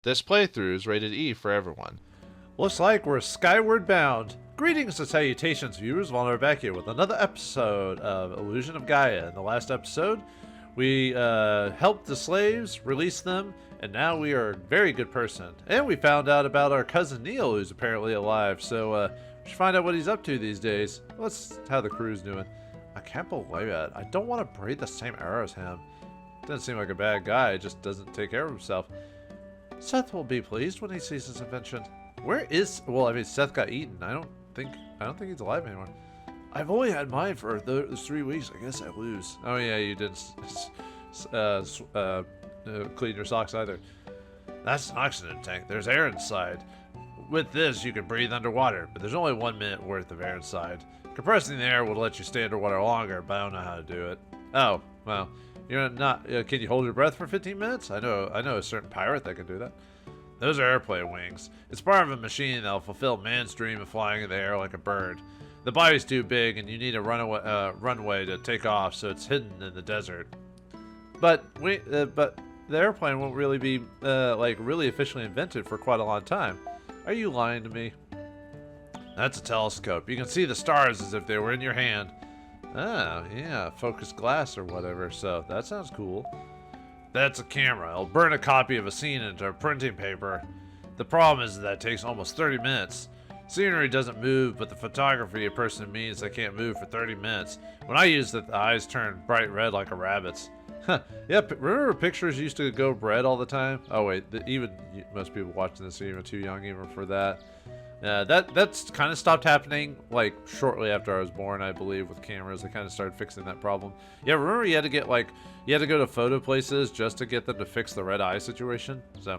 This playthrough is rated E for everyone. Looks like we're skyward bound. Greetings and salutations, viewers. Vauldemare back here with another episode of Illusion of Gaia. In the last episode, we helped the slaves, released them, and now we are a very good person. And we found out about our cousin Neil, who's apparently alive. So we should find out what he's up to these days. How the crew's doing. I can't believe it. I don't want to breathe the same air as him. Doesn't seem like a bad guy. Just doesn't take care of himself. Seth will be pleased when he sees his invention. Where is... Well, I mean, Seth got eaten. I don't think he's alive anymore. I've only had mine for those 3 weeks. I guess I lose. Oh, yeah, you didn't clean your socks either. That's an oxygen tank. There's air inside. With this, you can breathe underwater, but there's only 1 minute worth of air inside. Compressing the air will let you stay underwater longer, but I don't know how to do it. Oh, well... You're not. Can you hold your breath for 15 minutes? I know a certain pirate that can do that. Those are airplane wings. It's part of a machine that'll fulfill man's dream of flying in the air like a bird. The body's too big, and you need a runway to take off, so it's hidden in the desert. But the airplane won't really be really officially invented for quite a long time. Are you lying to me? That's a telescope. You can see the stars as if they were in your hand. Oh, yeah, focused glass or whatever, so that sounds cool. That's a camera. It'll burn a copy of a scene into printing paper. The problem is that it takes almost 30 minutes. Scenery doesn't move, but the photography of a person means they can't move for 30 minutes. When I use it, the eyes turn bright red like a rabbit's. Yeah, remember pictures used to go red all the time? Oh, wait, most people watching this are even too young even for that. That's kind of stopped happening like shortly after I was born, I believe, with cameras. They kind of started fixing that problem. Yeah, remember you had to go to photo places just to get them to fix the red eye situation? So,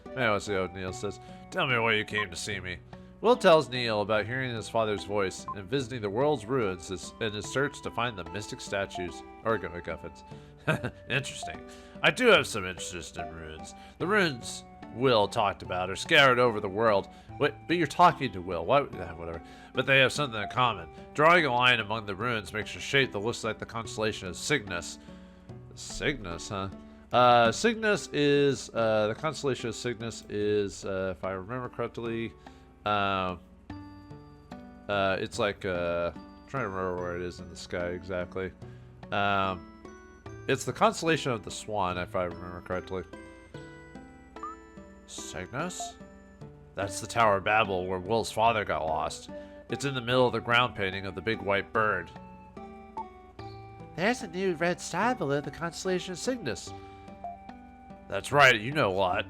anyway, let's see what Neil says. Tell me why you came to see me. Will tells Neil about hearing his father's voice and visiting the world's ruins in his search to find the mystic statues, or MacGuffins. Interesting. I do have some interest in ruins. The ruins Will talked about are scattered over the world. Wait, but you're talking to Will. Why? Whatever. But they have something in common. Drawing a line among the ruins makes a shape that looks like the constellation of Cygnus. Cygnus, huh? Cygnus is the constellation of Cygnus is, if I remember correctly, it's like trying to remember where it is in the sky exactly. It's the constellation of the Swan, if I remember correctly. Cygnus? That's the Tower of Babel where Will's father got lost. It's in the middle of the ground painting of the big white bird. There's a new red star below the constellation of Cygnus. That's right, you know a lot.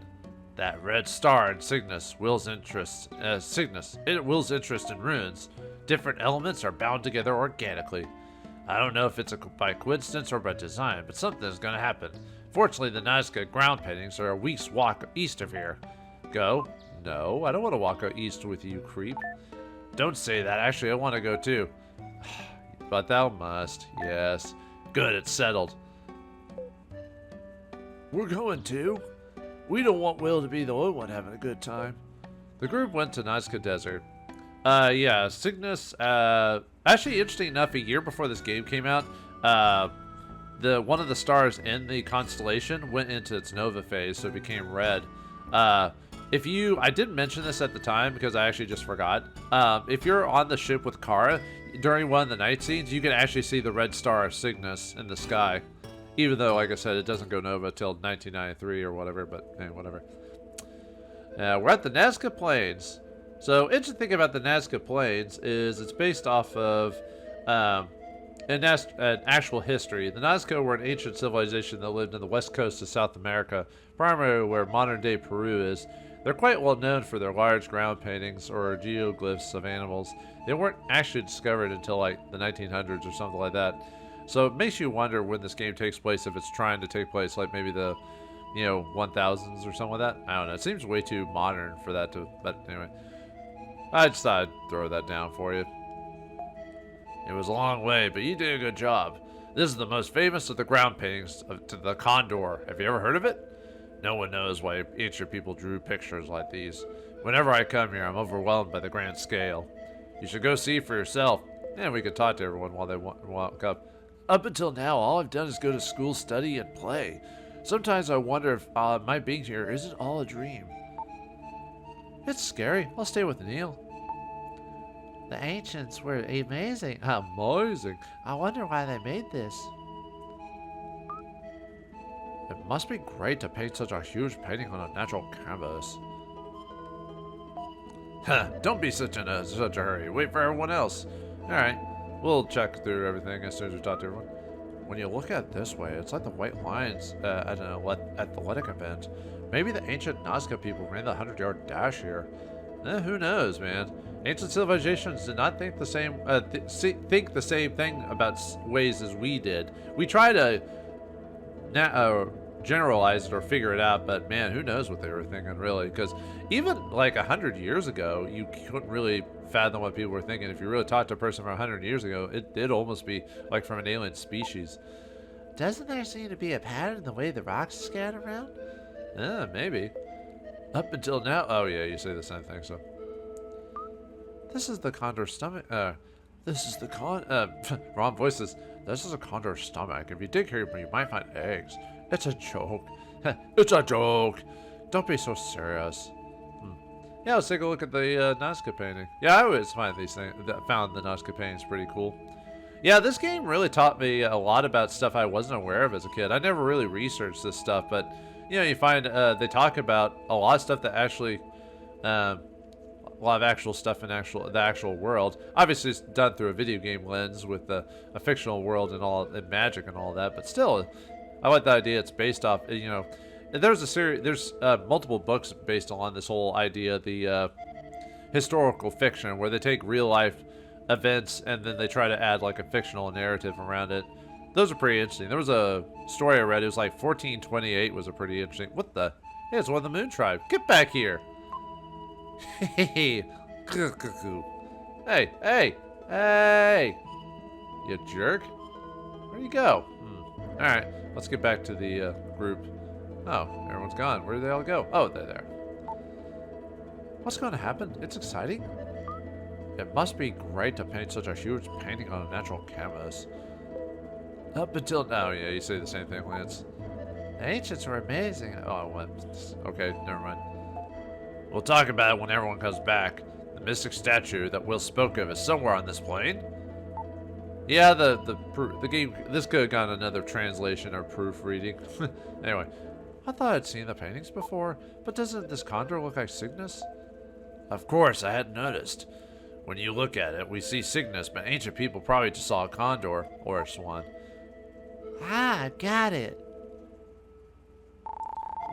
That red star in Cygnus, Will's interest in ruins. Different elements are bound together organically. I don't know if it's by coincidence or by design, but something is going to happen. Fortunately, the Nazca ground paintings are a week's walk east of here. Go? No, I don't want to walk out east with you, creep. Don't say that. Actually, I want to go too. But thou must. Yes. Good, it's settled. We're going too. We don't want Will to be the only one having a good time. The group went to Nazca Desert. Yeah, Cygnus, actually, interesting enough, a year before this game came out, one of the stars in the constellation went into its nova phase, so it became red. I didn't mention this at the time because I actually just forgot. If you're on the ship with Kara, during one of the night scenes, you can actually see the red star Cygnus in the sky. Even though, like I said, it doesn't go nova till 1993 or whatever, but hey, whatever. We're at the Nazca Plains. So, interesting thing about the Nazca Plains is it's based off of an actual history. The Nazca were an ancient civilization that lived in the west coast of South America, primarily where modern-day Peru is. They're quite well known for their large ground paintings or geoglyphs of animals. They weren't actually discovered until like the 1900s or something like that. So it makes you wonder when this game takes place, if it's trying to take place like maybe the 1000s or something like that. I don't know. It seems way too modern for that to, but anyway. I just thought I'd throw that down for you. It was a long way, but you did a good job. This is the most famous of the ground paintings to the Condor. Have you ever heard of it? No one knows why ancient people drew pictures like these. Whenever I come here, I'm overwhelmed by the grand scale. You should go see for yourself, and we can talk to everyone while they walk up. Up until now, all I've done is go to school, study, and play. Sometimes I wonder if my being here isn't all a dream. It's scary. I'll stay with Neil. The ancients were amazing. Amazing. I wonder why they made this. It must be great to paint such a huge painting on a natural canvas. Don't be such a hurry. Wait for everyone else. Alright, we'll check through everything as soon as we talk to everyone. When you look at it this way, it's like the white lines at an athletic event. Maybe the ancient Nazca people ran the 100-yard dash here. Who knows, man? Ancient civilizations did not think the same think the same thing about ways as we did. We try to generalize it or figure it out, but man, who knows what they were thinking, really? Because even like 100 years ago, you couldn't really fathom what people were thinking. If you really talked to a person from 100 years ago, it did almost be like from an alien species. Doesn't there seem to be a pattern in the way the rocks scatter around? Maybe. Up until now. Oh yeah, you say the same thing. So this is the condor's stomach. This is the wrong voices. This is a condor's stomach. If you dig here, you might find eggs. It's a joke. It's a joke. Don't be so serious. Yeah, let's take a look at the Nazca painting. Yeah, I always find these things. Found the Nazca paintings pretty cool. Yeah, this game really taught me a lot about stuff I wasn't aware of as a kid. I never really researched this stuff, but you know, you find they talk about a lot of stuff that actually, a lot of actual stuff in the actual world. Obviously, it's done through a video game lens with a fictional world and magic and all that. But still, I like the idea. It's based off. You know, there's a series. There's multiple books based on this whole idea, the historical fiction, where they take real life events and then they try to add like a fictional narrative around it. Those are pretty interesting. There was a story I read. It was like 1428 was a pretty interesting. What the? Hey, it's one of the Moon Tribe. Get back here. Hey, hey, hey, hey! You jerk! Where'd you go? All right, let's get back to the group. Oh, everyone's gone. Where did they all go? Oh, they're there. What's going to happen? It's exciting. It must be great to paint such a huge painting on a natural canvas. Up until now, yeah, you say the same thing, Lance. The ancients were amazing. Oh, what? Okay, never mind. We'll talk about it when everyone comes back. The mystic statue that Will spoke of is somewhere on this plane. Yeah, the game. This could have gotten another translation or proofreading. Anyway, I thought I'd seen the paintings before, but doesn't this condor look like Cygnus? Of course, I hadn't noticed. When you look at it, we see Cygnus, but ancient people probably just saw a condor or a swan. Ah, got it.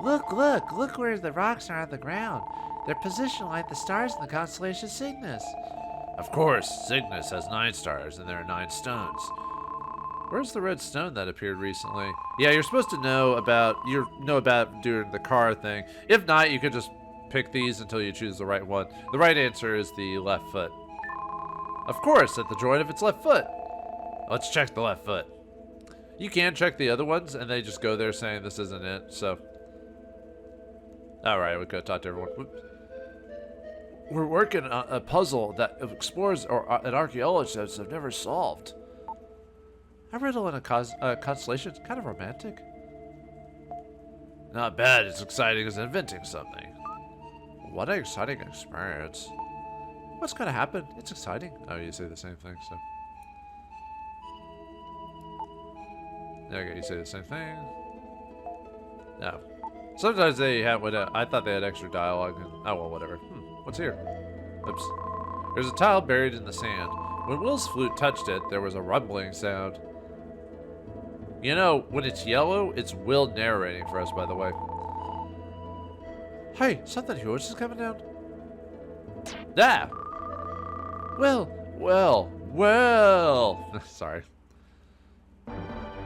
Look where the rocks are on the ground. They're positioned like the stars in the constellation Cygnus. Of course, Cygnus has 9 stars and there are 9 stones. Where's the red stone that appeared recently? Yeah, you're supposed to know about doing the car thing. If not, you could just pick these until you choose the right one. The right answer is the left foot. Of course, at the joint of its left foot. Let's check the left foot. You can check the other ones, and they just go there saying this isn't it, so. Alright, we gotta talk to everyone. Whoops. We're working on a puzzle that explores an archaeology that have never solved. A riddle in a constellation is kind of romantic. Not bad, it's exciting as inventing something. What an exciting experience. What's gonna happen? It's exciting. Oh, you say the same thing, so. Okay, you say the same thing. No. Sometimes they have what I thought they had extra dialogue. And, oh well, whatever. What's here? Oops. There's a tile buried in the sand. When Will's flute touched it, there was a rumbling sound. You know, when it's yellow, it's Will narrating for us, by the way. Hey, something huge is coming down. Ah! Well. Sorry.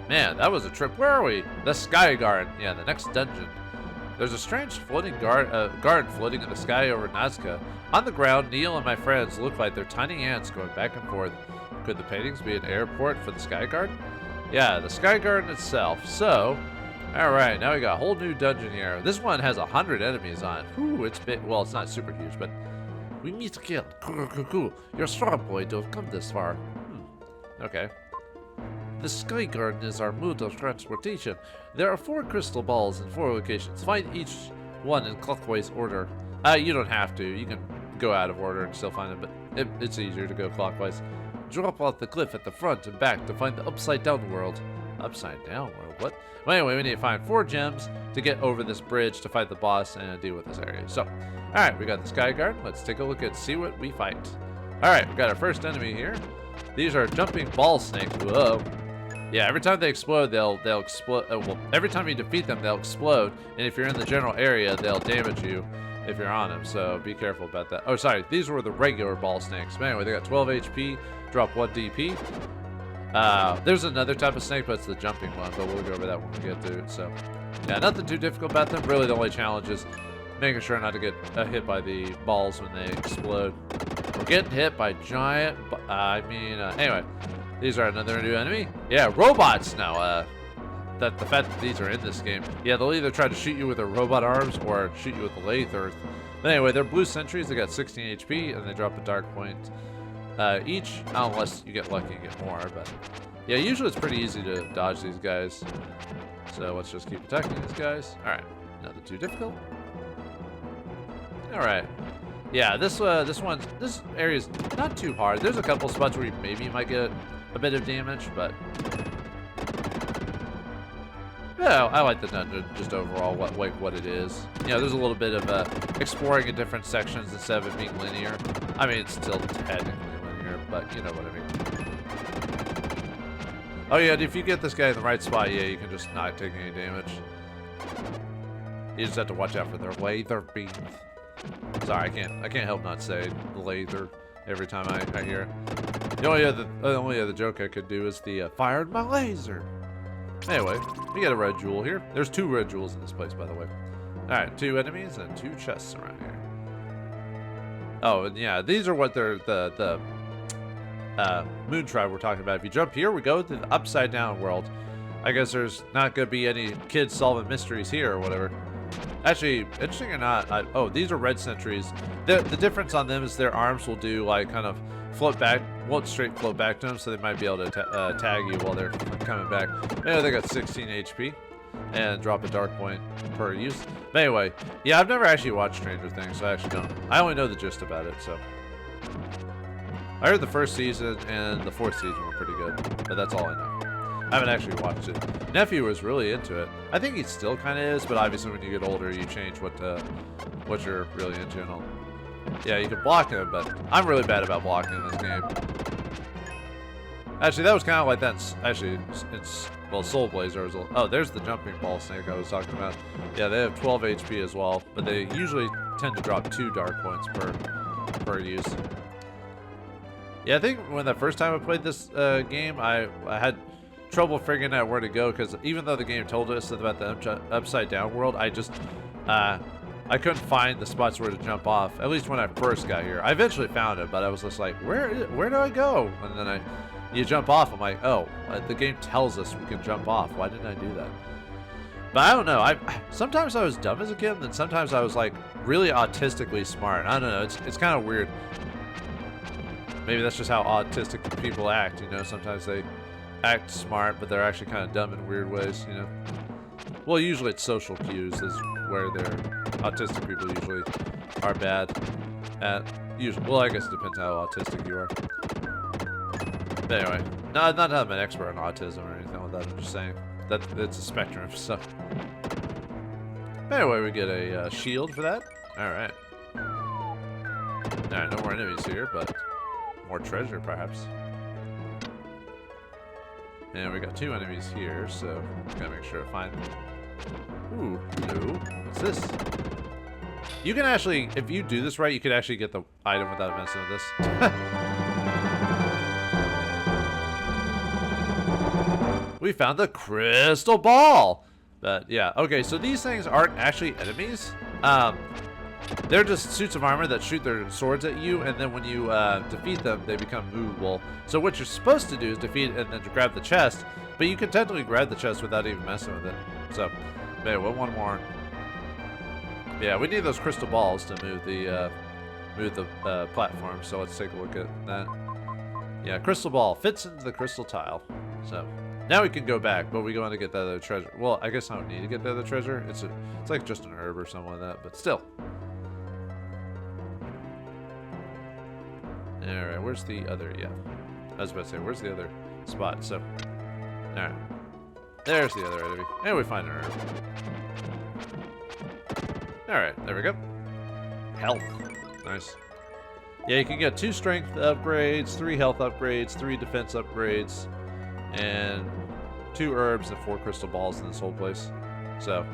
Man, that was a trip. Where are we? The Sky Garden. Yeah, the next dungeon. There's a strange floating garden floating in the sky over Nazca. On the ground, Neil and my friends look like they're tiny ants going back and forth. Could the paintings be an airport for the Sky Garden? Yeah, the Sky Garden itself. So, alright, now we got a whole new dungeon here. This one has 100 enemies on it. Ooh, it's big. Well, it's not super huge, but we meet again. Cool. You're a strong boy to have come this far. Okay. The Sky Garden is our mode of transportation. There are 4 crystal balls in 4 locations. Find each one in clockwise order. You don't have to. You can go out of order and still find them, but it's easier to go clockwise. Drop off the cliff at the front and back to find the upside down world. Upside down world? What? Well, anyway, we need to find 4 gems to get over this bridge to fight the boss and deal with this area. So, alright, we got the Sky Garden. Let's take a look and see what we fight. Alright, we got our first enemy here. These are jumping ball snakes. Whoa. Yeah, every time they explode, they'll explode. Well, every time you defeat them, they'll explode. And if you're in the general area, they'll damage you if you're on them. So be careful about that. Oh, sorry. These were the regular ball snakes. But anyway, they got 12 HP, drop 1 DP. There's another type of snake, but it's the jumping one. But we'll go over that when we get to it. So, yeah, nothing too difficult about them. Really, the only challenge is making sure not to get hit by the balls when they explode. We're getting hit by giant... anyway. These are another new enemy. Yeah, robots now. The fact that these are in this game. Yeah, they'll either try to shoot you with their robot arms or shoot you with the lathe earth. But anyway, they're blue sentries. They got 16 HP and they drop a dark point each, unless you get lucky and get more. But yeah, usually it's pretty easy to dodge these guys. So let's just keep attacking these guys. All right, nothing too difficult. All right. Yeah, this area's not too hard. There's a couple spots where maybe you might get a bit of damage, but yeah, I like the dungeon just overall. What it is. You know, there's a little bit of exploring in different sections instead of it being linear. I mean, it's still technically linear, but you know what I mean. Oh yeah, if you get this guy in the right spot, yeah, you can just not take any damage. You just have to watch out for their laser beams. Sorry, I can't help not say laser every time I hear it. The only other joke I could do is the fired my laser. Anyway, we got a red jewel here. There's 2 red jewels in this place, by the way. Alright, 2 enemies and 2 chests around here. Oh, and yeah, these are what they're the Moon Tribe we're talking about. If you jump here, we go to the upside down world. I guess there's not gonna be any kids solving mysteries here or whatever. Actually, interesting or not, oh, these are red sentries. The difference on them is their arms will do like kind of float back, won't straight float back to them, so they might be able to tag you while they're coming back. Anyway, they got 16 HP and drop a dark point per use. But anyway, yeah, I've never actually watched Stranger Things, so I actually don't. I only know the gist about it, so. I heard the 1st season and the 4th season were pretty good, but that's all I know. I haven't actually watched it. Nephew was really into it. I think he still kind of is, but obviously when you get older, you change what you're really into and all. Yeah, you can block him, but I'm really bad about blocking in this game. Actually, that was kind of like that. Actually, well, Soul Blazer is. Oh, there's the jumping ball snake I was talking about. Yeah, they have 12 HP as well, but they usually tend to drop 2 dark points per use. Yeah, I think when the first time I played this game, I had trouble figuring out where to go, because even though the game told us about the upside down world, I just I couldn't find the spots where to jump off, at least when I first got here. I eventually found it, but I was just like, where do I go? And then you jump off. I'm like, oh, the game tells us we can jump off. Why didn't I do that? But I don't know. Sometimes I was dumb as a kid, and then sometimes I was like really autistically smart. I don't know. It's kind of weird. Maybe that's just how autistic people act. You know, sometimes they act smart, but they're actually kind of dumb in weird ways. You know. Well, usually it's social cues is where they're autistic people usually are bad at. Usually, well, I guess it depends how autistic you are. But anyway, not that I'm an expert on autism or anything like that. I'm just saying that it's a spectrum of stuff. Anyway, we get a shield for that. All right. All right, no more enemies here, but more treasure perhaps. And we got 2 enemies here, so gotta make sure to find them. Ooh, hello. What's this? You can actually, if you do this right, you could actually get the item without messing with this. We found the crystal ball! But yeah, okay, so these things aren't actually enemies. They're just suits of armor that shoot their swords at you, and then when you defeat them, they become movable. So what you're supposed to do is defeat it and then grab the chest, but you can technically grab the chest without even messing with it. So, anyway, one more. Yeah, we need those crystal balls to move the platform, so let's take a look at that. Yeah, crystal ball fits into the crystal tile. So, Now we can go back, but we go on to get that other treasure. Well, I guess I don't need to get the other treasure. It's like just an herb or something like that, but still. Alright, where's the other? Yeah. I was about to say, where's the other spot? So, alright. There's the other enemy. And we find an herb. Alright, there we go. Health. Nice. Yeah, you can get 2 strength upgrades, 3 health upgrades, 3 defense upgrades, and 2 herbs and 4 crystal balls in this whole place. So,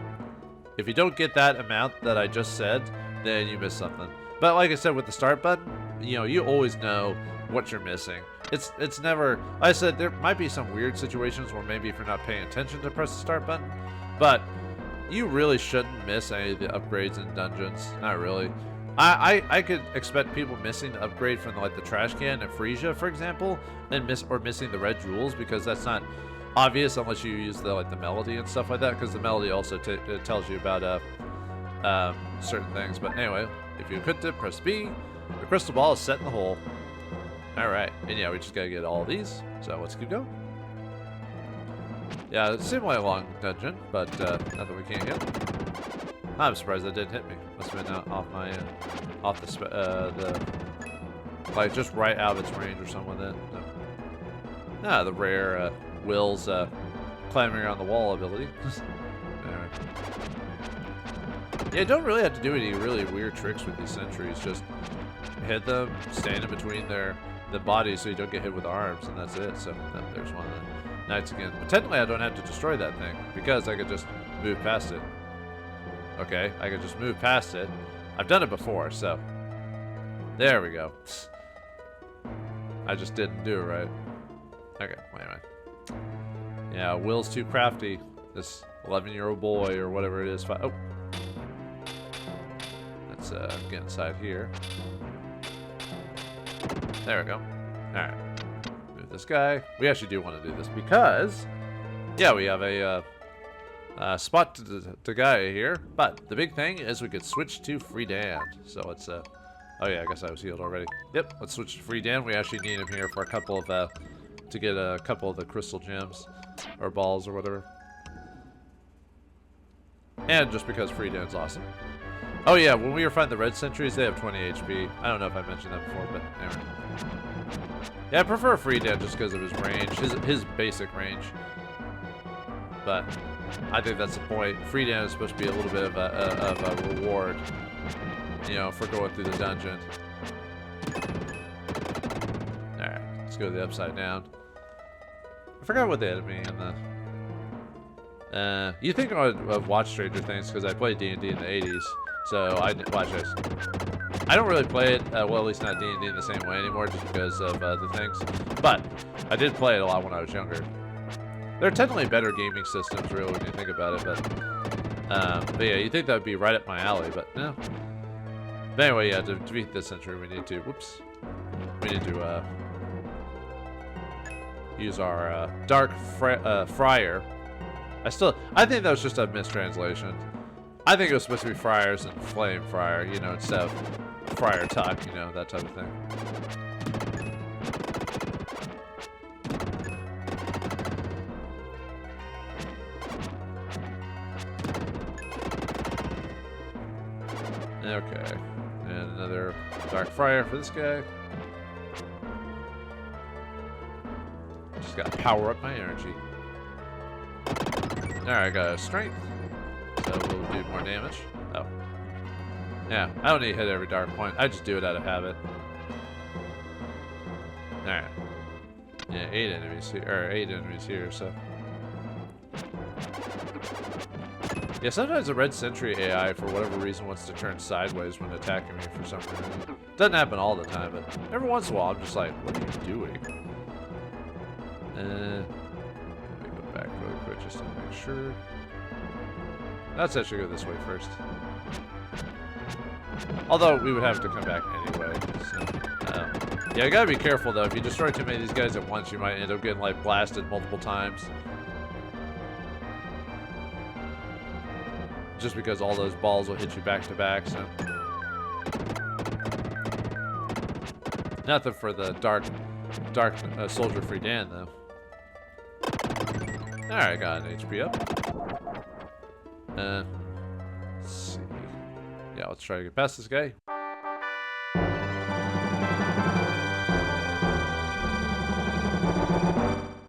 if you don't get that amount that I just said, then you miss something. But like I said, with the start button, you know, you always know what you're missing. It's never... I said there might be some weird situations where maybe if you're not paying attention to press the start button, but you really shouldn't miss any of the upgrades in dungeons. Not really. I could expect people missing the upgrade from like the trash can and Frisia, for example, and missing the red jewels because that's not obvious unless you use the like the melody and stuff like that. Because the melody also tells you about certain things. But anyway, if you Quintet, press B. The crystal ball is set in the hole. All right, and yeah, we just gotta get all these. So let's keep going. Yeah, it seemed like a long dungeon, but nothing we can't get. I'm surprised that didn't hit me. Must have been off my off the like just right out of its range or something like that. No. The rare Will's climbing around the wall ability. Anyway. Yeah, don't really have to do any really weird tricks with these sentries. Just hit them, stand in between the bodies so you don't get hit with arms, and that's it. So there's one of the knights again. But technically, I don't have to destroy that thing because I could just move past it. Okay, I could just move past it. I've done it before, so there we go. I just didn't do it right. Okay, wait a minute. Yeah, Will's too crafty. This 11-year-old boy or whatever it is. Oh, let's get inside here. There we go. All right, move this guy. We actually do want to do this because, yeah, we have a spot to Gaia here, but the big thing is we could switch to free Dan. So let's oh yeah, I guess I was healed already. Yep, let's switch to free Dan. We actually need him here for a couple of to get a couple of the crystal gems or balls or whatever, and just because free Dan's awesome. Oh yeah, when we were fighting the red sentries, they have 20 HP. I don't know if I mentioned that before, but anyway. Yeah, I prefer free Dan just because of his range, his basic range, but I think that's the point. Free Dan is supposed to be a little bit of a reward, you know, for going through the dungeon. Alright, let's go to the upside down. I forgot what the enemy in the... you think I would watch Stranger Things because I played D&D in the 80s, so I watch this. I don't really play it, well, at least not D&D in the same way anymore just because of the things, but I did play it a lot when I was younger. They're technically better gaming systems, really, when you think about it, but yeah, you think that would be right up my alley, but no. But anyway, yeah, to beat this century, we need to, whoops, we need to use our Dark Friar. I think that was just a mistranslation. I think it was supposed to be Friars and Flame Friar, you know, instead of Friar Tuck, you know, that type of thing. Okay, and another Dark Friar for this guy. Just gotta power up my energy. Alright, I got a strength, so we'll do more damage. Oh. Yeah, I don't need to hit every dark point, I just do it out of habit. Alright. Yeah, 8 enemies here, so. Yeah, sometimes the red sentry AI, for whatever reason, wants to turn sideways when attacking me for some reason. Doesn't happen all the time, but every once in a while, I'm just like, what are you doing? Let me go back really quick just to make sure. Let's actually go this way first. Although, we would have to come back anyway. So, yeah, you gotta be careful, though. If you destroy too many of these guys at once, you might end up getting, like, blasted multiple times. Just because all those balls will hit you back to back, so. Nothing for the dark soldier free Dan, though. Alright, got an HP up. And let's see. Yeah, let's try to get past this guy.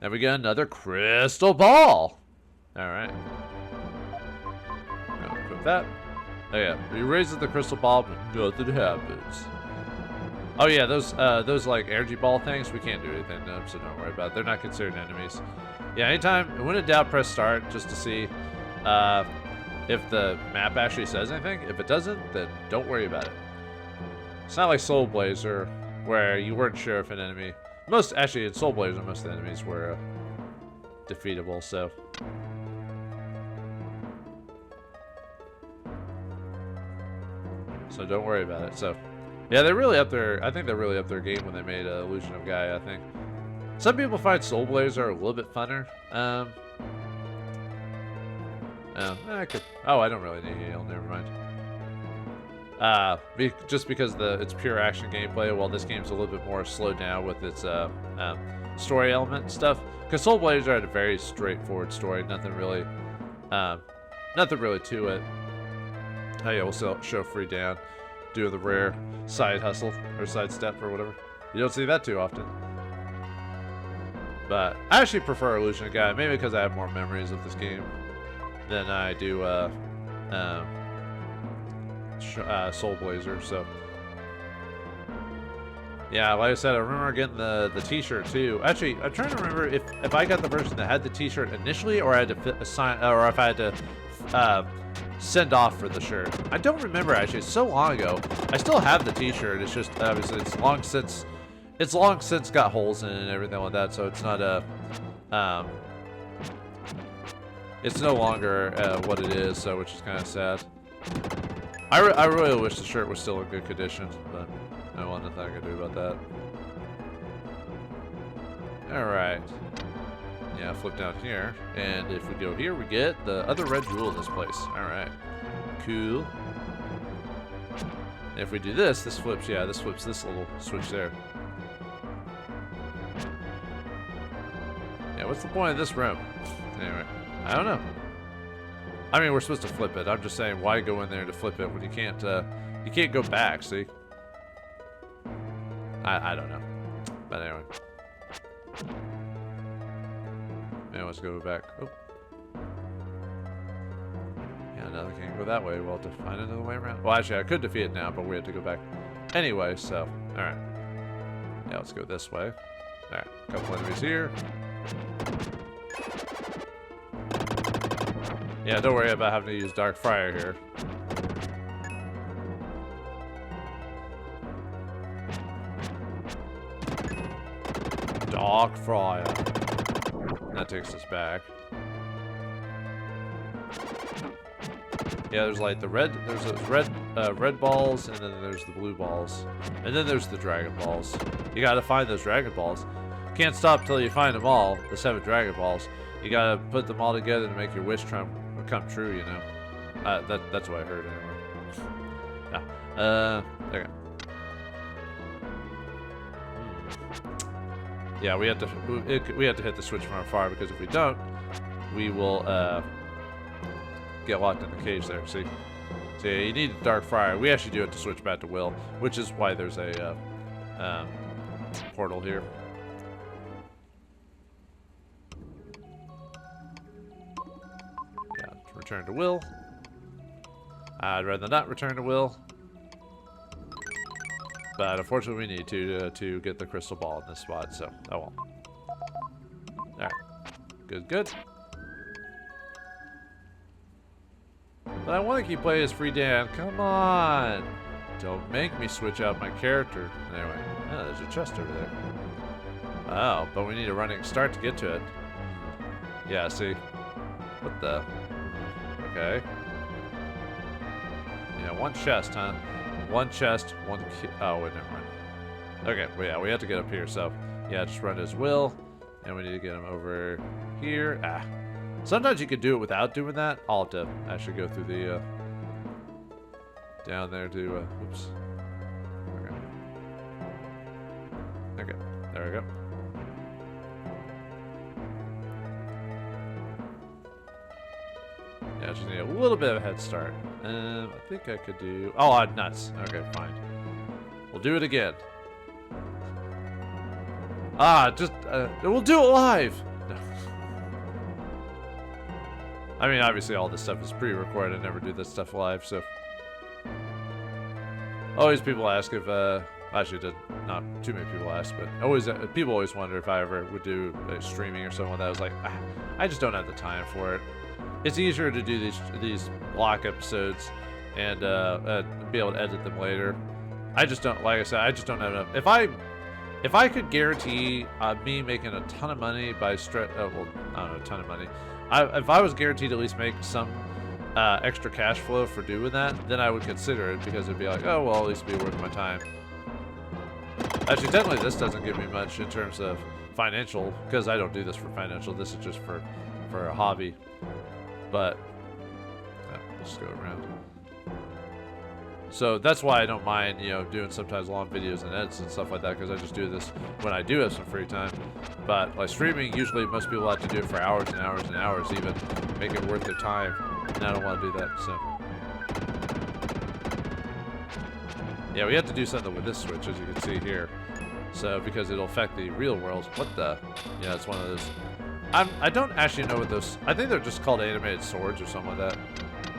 And we got another crystal ball. Alright. Equip that. Oh yeah, he raises the crystal ball, but nothing happens. Oh yeah, those like energy ball things, we can't do anything to them, so don't worry about it. They're not considered enemies. Yeah, anytime, when in doubt, press start just to see if the map actually says anything. If it doesn't, then don't worry about it. It's not like Soul Blazer, where you weren't sure if an enemy... Actually, in Soul Blazer, most of the enemies were defeatable, so... So don't worry about it. So, yeah, they're really up there. I think they're really up their game when they made Illusion of Gaia, I think. Some people find Soul Blazer a little bit funner. I don't really need heal. Never mind. Just because it's pure action gameplay, while this game's a little bit more slowed down with its story element and stuff. Because Soul Blazer had a very straightforward story, nothing really to it. Oh yeah, we'll still show free down, do the rare side hustle or side step or whatever. You don't see that too often. But I actually prefer Illusion of Gaia, maybe because I have more memories of this game than I do Soul Blazer. So yeah, like I said, I remember getting the T-shirt too. Actually, I'm trying to remember if I got the version that had the T-shirt initially, or I had to assign, or if I had to send off for the shirt. I don't remember actually. It's so long ago. I still have the T-shirt. It's just obviously it's long since got holes in it and everything like that. So it's not it's no longer what it is. So which is kind of sad. I really wish the shirt was still in good condition, but no, nothing I can do about that. All right. Yeah, flip down here, and if we go here, we get the other red jewel in this place. Alright. Cool. And if we do this, this flips this little switch there. Yeah, what's the point of this room? Anyway, I don't know. I mean, we're supposed to flip it. I'm just saying, why go in there to flip it when you can't go back, see? I don't know. But anyway. Yeah, let's go back. Oh. Yeah, no, I can't go that way. We'll have to find another way around. Well, actually, I could defeat it now, but we have to go back. Anyway, so, alright. Yeah, let's go this way. Alright, a couple enemies here. Yeah, don't worry about having to use Dark Fire here. Dark Fire. That takes us back. Yeah, there's like there's those red balls, and then there's the blue balls. And then there's the dragon balls. You gotta find those dragon balls. Can't stop till you find them all, the 7 dragon balls. You gotta put them all together to make your wish come true, you know. That's what I heard anyway. Yeah. Okay. Yeah, we have to hit the switch from afar, because if we don't, we will get locked in the cage there. See, so yeah, you need Dark Fire. We actually do have to switch back to Will, which is why there's a portal here. Yeah, return to Will. I'd rather not return to Will. But unfortunately, we need to get the crystal ball in this spot, so oh well. Alright. Good. But I want to keep playing as Free Dan. Come on! Don't make me switch out my character. Anyway, oh, there's a chest over there. Oh, but we need a running start to get to it. Yeah, see? What the? Okay. Yeah, one chest, huh? One chest, one key. Oh, wait, never mind. Okay, well, yeah, we have to get up here, so yeah, just run as Will, and we need to get him over here. Ah. Sometimes you could do it without doing that. I'll have to actually go through the, down there to, oops. Okay, there we go. Yeah, just need a little bit of a head start. I think I could do... Oh, nuts. Okay, fine. We'll do it again. We'll do it live! No. I mean, obviously all this stuff is pre-recorded. I never do this stuff live, so... Always people ask if, actually, not too many people ask, but people always wonder if I ever would do streaming or something like that. I was like, I just don't have the time for it. It's easier to do these block episodes and be able to edit them later. I just don't, like I said, I just don't have enough. If I could guarantee me making a ton of money by well, I don't know, a ton of money. If I was guaranteed to at least make some extra cash flow for doing that, then I would consider it, because it'd be like, oh, well, at least it'd be worth my time. Actually, technically, this doesn't give me much in terms of financial, because I don't do this for financial. This is just for a hobby. But let's just go around. So that's why I don't mind, you know, doing sometimes long videos and edits and stuff like that, because I just do this when I do have some free time. But like streaming, usually most people like to do it for hours and hours and hours, even make it worth their time. And I don't want to do that, so. Yeah, we have to do something with this switch, as you can see here. So, because it'll affect the real world. What the? Yeah, it's one of those. I don't actually know what those. I think they're just called animated swords or something like that.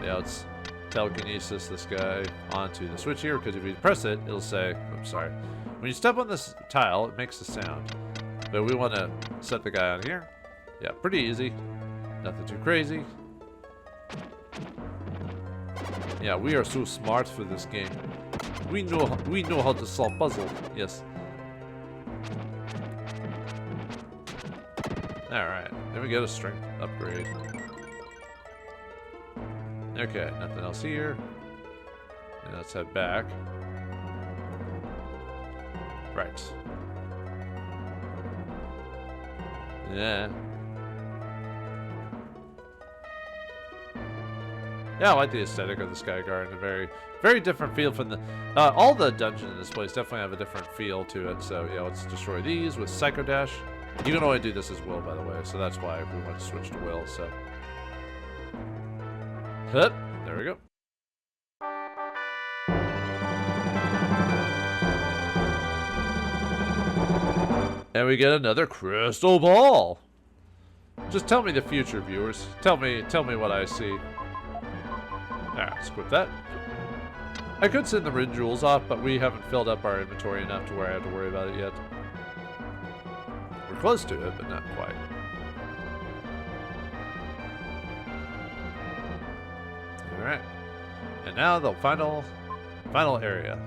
Yeah, let's telekinesis this guy onto the switch here, because if you press it, it'll say, I'm sorry. When you step on this tile, it makes a sound. But we want to set the guy on here. Yeah, pretty easy. Nothing too crazy. Yeah, we are so smart for this game. We know how to solve puzzles. Yes. Alright, then we get a strength upgrade. Okay, nothing else here. And let's head back. Right. Yeah. Yeah, I like the aesthetic of the Sky Garden. A very, very different feel from the... all the dungeons in this place definitely have a different feel to it. So, yeah, let's destroy these with Psycho Dash. You can only do this as Will, by the way, so that's why we want to switch to Will, so... Hup, there we go. And we get another crystal ball! Just tell me the future, viewers. Tell me what I see. Alright, let's equip that. I could send the Rin Jewels off, but we haven't filled up our inventory enough to where I have to worry about it yet. We're close to it, but not quite. Alright. And now the final area.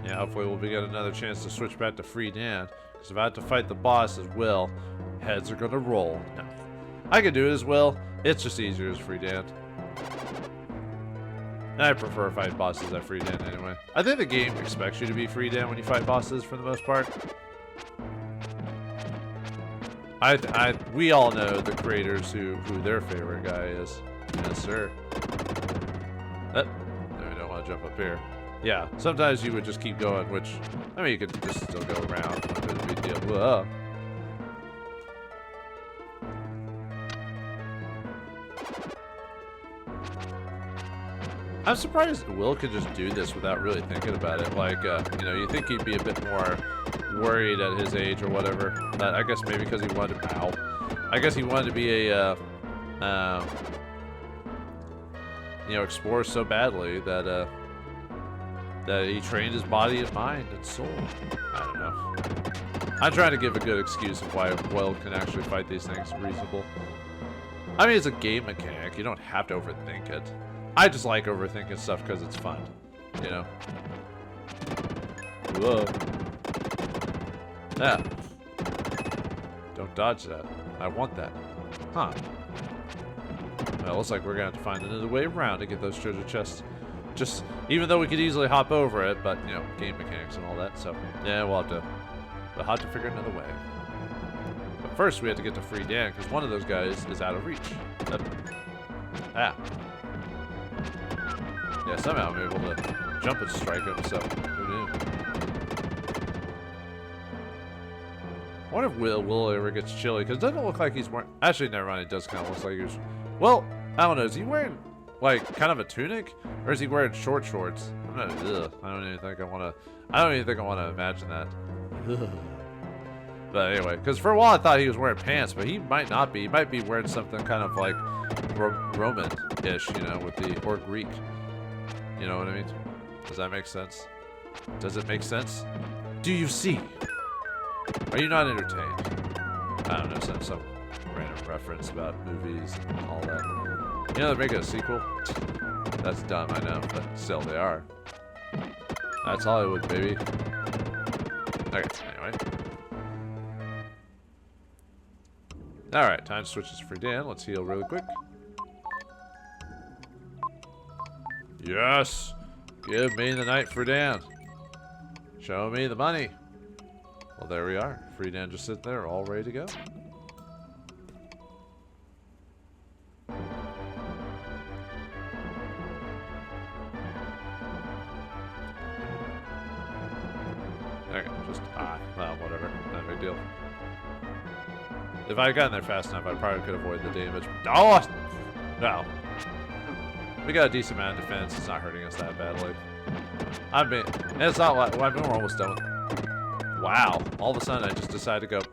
Yeah, hopefully we'll get another chance to switch back to Free Dan. Because if I have to fight the boss as Will, heads are gonna roll. No. I can do it as Will. It's just easier as Free Dan. And I prefer fighting bosses at Free Dan anyway. I think the game expects you to be Free Dan when you fight bosses for the most part. We all know the creators who their favorite guy is. Yes, sir. No, I don't want to jump up here. Yeah, sometimes you would just keep going, which, I mean, you could just still go around. Not a big deal. Whoa. I'm surprised Will could just do this without really thinking about it. Like, you know, you think he'd be a bit more worried at his age or whatever. But I guess maybe because he wanted to, I guess he wanted to be a, you know, explorer so badly that, that he trained his body and mind and soul. I don't know. I'm trying to give a good excuse of why Will can actually fight these things reasonable. I mean, it's a game mechanic. You don't have to overthink it. I just like overthinking stuff because it's fun, you know? Whoa. Yeah. Don't dodge that. I want that. Huh. Well, it looks like we're going to have to find another way around to get those treasure chests. Just, even though we could easily hop over it, but, you know, game mechanics and all that, so, yeah, we'll have to figure another way. But first, we have to get to Free Dan, because one of those guys is out of reach. Ah. Yeah, somehow I'm able to jump and strike him, so who knew? I wonder if Will ever gets chilly, because it doesn't look like he's wearing... Actually, never mind, it does kind of look like he's... Well, I don't know, is he wearing, like, kind of a tunic? Or is he wearing shorts? I'm not... Ugh, I don't even think I want to imagine that. Ugh. But anyway, because for a while I thought he was wearing pants, but he might not be. He might be wearing something kind of like Roman-ish, you know, with the... Or Greek. You know what I mean? Does that make sense? Does it make sense? Do you see? Are you not entertained? I don't know, some random reference about movies and all that. You know, they're making a sequel? That's dumb, I know, but still, they are. That's Hollywood, baby. Okay, anyway. Alright, time switches for Dan. Let's heal really quick. Yes! Give me the night for Dan. Show me the money. Well, there we are. Free Dan just sitting there, all ready to go. Okay, just, well, whatever. Not a big deal. If I had gotten there fast enough, I probably could avoid the damage. Oh! No. We got a decent amount of defense. It's not hurting us that badly. And it's not like, well, we're almost done with it. Wow. All of a sudden, I just decided to go.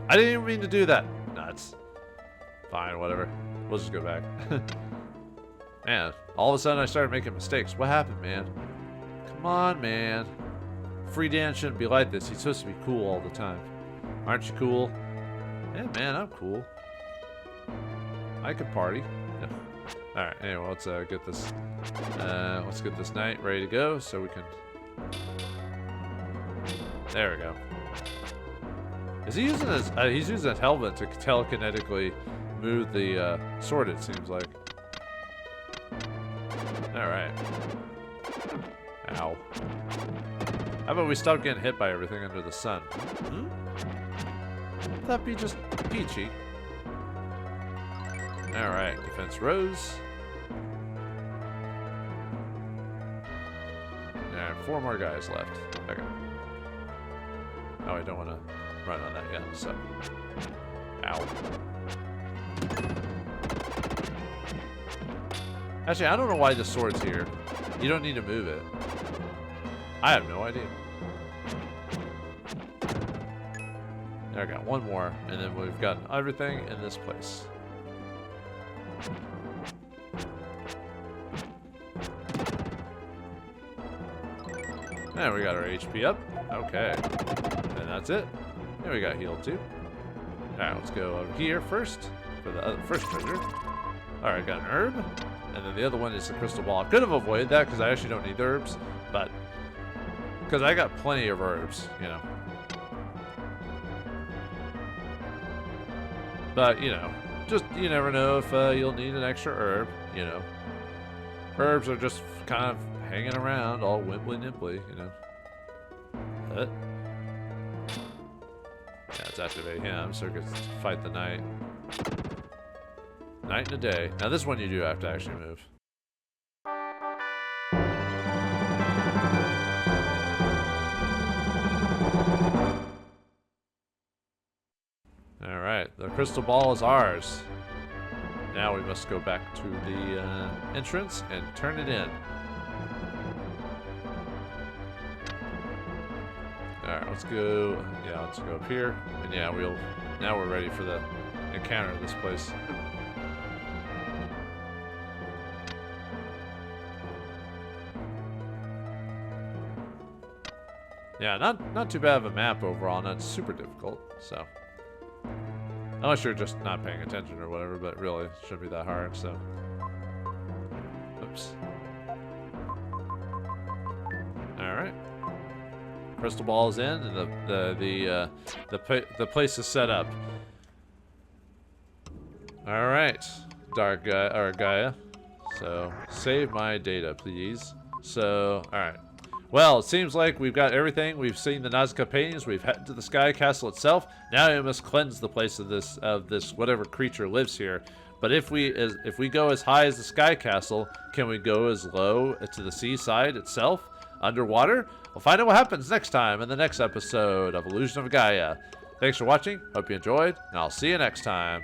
I didn't even mean to do that. Nuts. Fine, whatever. We'll just go back. Man, all of a sudden, I started making mistakes. What happened, man? Come on, man. Free Dan shouldn't be like this. He's supposed to be cool all the time. Aren't you cool? Yeah, man, I'm cool. I could party. Yeah. All right. Anyway, let's get this. Let's get this knight ready to go, so we can. There we go. Is he using his? He's using his helmet to telekinetically move the sword. It seems like. All right. Ow. How about we stop getting hit by everything under the sun? Hmm? That'd be just peachy. Alright, defense rose. Alright, 4 more guys left. Okay. Oh, I don't want to run on that yet, so. Ow. Actually, I don't know why the sword's here. You don't need to move it. I have no idea. I got one more, and then we've gotten everything in this place. And we got our HP up. Okay. And that's it. And we got healed too. Alright, let's go over here first for the first treasure. Alright, got an herb. And then the other one is the crystal ball. I could have avoided that because I actually don't need the herbs, but because I got plenty of herbs, you know. But, you know, just, you never know if you'll need an extra herb, you know. Herbs are just kind of hanging around all wimply-nimply, you know. Yeah, let's activate him so we can fight the knight. Night and a day. Now this one you do have to actually move. Alright, the crystal ball is ours. Now we must go back to the entrance and turn it in. Alright, let's go. Yeah, let's go up here. And yeah, now we're ready for the encounter of this place. Yeah, not too bad of a map overall, not super difficult, so. Unless you're just not paying attention or whatever, but really, it shouldn't be that hard, so. Oops. Alright. Crystal ball is in, and the place is set up. Alright, Dark Gaia, or Gaia. So, save my data, please. So, alright. Well, it seems like we've got everything. We've seen the Nazca paintings. We've headed to the Sky Castle itself. Now we must cleanse the place of this whatever creature lives here. But if we go as high as the Sky Castle, can we go as low to the seaside itself, underwater? We'll find out what happens next time in the next episode of Illusion of Gaia. Thanks for watching, hope you enjoyed, and I'll see you next time.